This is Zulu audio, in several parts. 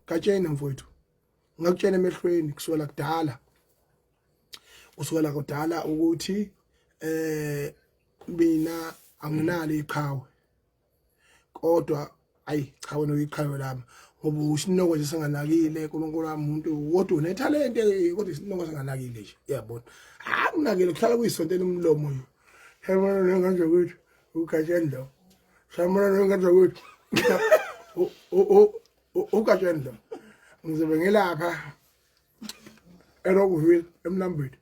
Gatsheni mfowethu, ngakutshela emehlweni kusukela kudala ukuthi mina anginalo iqhawe, kodwa ayi cha wena uyiqhawe lami ngoba usinoko nje singanakile uNkulunkulu wami umuntu kodwa unetalente kodwa isinoko singanakile nje uyabona akunakile kuhlala kuyisontela umlomo nje yabona nganje ukuthi uGatsheni lo samona nganje ukuthi uGatsheni lo ngizobe ngilapha eRockville emlambeni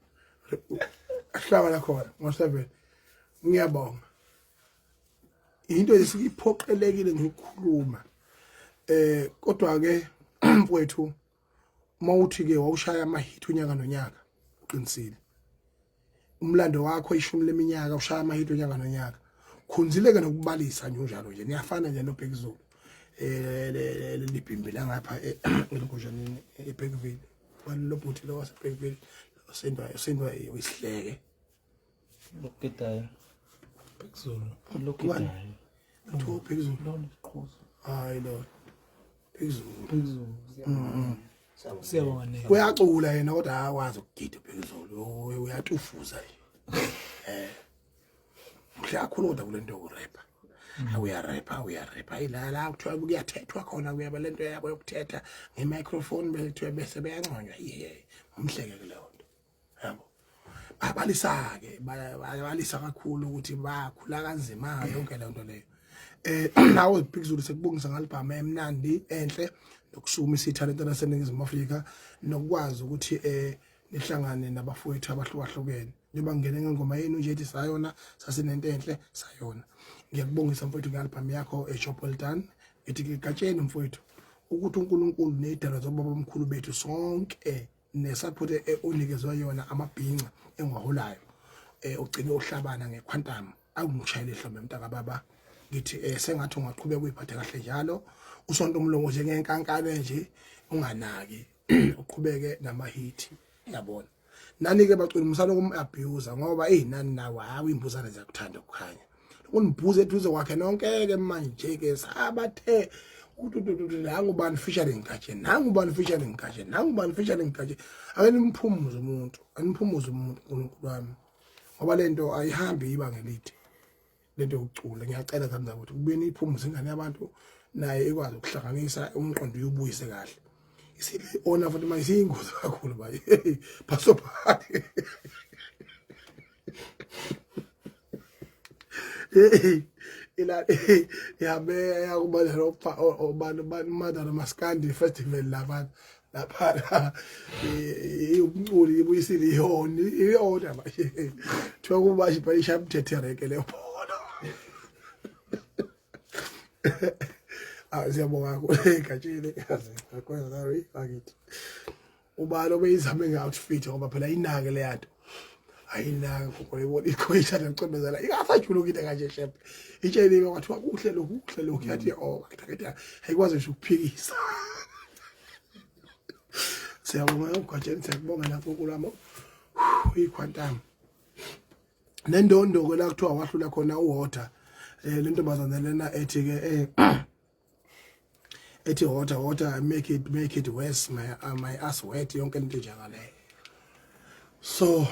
ahlala khona ngo7 ngiyabonga into esikiphoqelekile ngikhuluma kodwa ke mfowethu mawuthi ke wawushaya amahit unyaka nonyaka uqinisile umlando wakho ishumi leminyaka ushaya amahit unyaka nonyaka khunzileke nokubalisa nje njalo nje niyafana nje noBhekuzulu libhimbi la ngapha enkoshaneni eBhekville walobhuti lo waseBhekville sendwa isihleke lokukedayo Bhekuzulu lokukedayo lo Bhekuzulu lo iqhozo hayi lo Bhekuzulu siyabonga nene kuyacula yena kodwa akwazi ukugida Bhekuzulu uyatufuza nje uyakhona kodwa kulento yokurapper uyarapper ilala kuthiwa kuyathethwa khona kuyaba lento yabo yokuthetha ngemicrophone bethiwe bese beyanconywa umhleke kuleyo nto yabo babalisa ke babalisa kakhulu ukuthi bakhula kanzima yonke le nto leyo nawo iBhekuzulu sekubongisa ngalibhama emnandi enhle nokushumisa italent laseNingizimu Afrika nokwazi ukuthi nihlangane nabafowethu abahlukahlukene njengoba ngene ngengoma yenu nje ethi sayona sasinento enhle sayona ngiyakubongisa mfowethu ngalibhama yakho eJopolitan ethi Gatsheni mfowethu ukuthi uNkulunkulu nedalo zobaba omkhulu bethu sonke nesupport onikezwe yona amabhinqa engwaholayo ugcine uhlabana ngequantum akungishayile ehlombe mntaka baba ngithi sengathi ungaqhubeka uyiphathe kahle njalo usonto umlomo njengenkankane nje unganaki uqhubeke namahiti yabona nani ke bacula umsana kumabuse ngoba nani nawo hawo imbuzane ziyakuthanda ukukhanya unibhuze eduze kwakhe nonke ke manje ke sabathe ngubani featuring Gatsheni nangubani featuring Gatsheni nangubani featuring Gatsheni akenimphumuze umuntu aniphumuze umuntu uNkulunkulu wami ngoba lento ayihambi ibanga elithi lento yokucula ngiyacela kanza ukuthi kube niphumuze ingane yabantu naye ekwazi ukuhlanganisa umqondo uyubuyise kahle isibe ona futhi manje siyingozi kakhulu baye pasopha ila yabe yakubala obani madala maskandi festival lapha umculi ibuyisile ihona manje thiwa kuba shipayisha mthethereke le phona siyabonga kakhulu Gatsheni akwenza sorry bakithi ubalo beyizame nge-outfit ngoba phela inake le yanto ayinaka ngoba ikhoyisha necondezela ingasajulukile kanje chef itsheli kwathiwa kuhle lokhu yathi akhetha ayikwazi nje ukuphikisa siyabonga uGatsheni siyabonga lapho kulamo iquantum nendondo ke la kuthiwa wahlula khona uwater lento bazana lena ethi ke ethi water make it worse my ass wet yonke into njengale so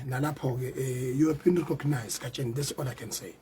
nalapho ke you have been recognized Gatsheni, that's all I can say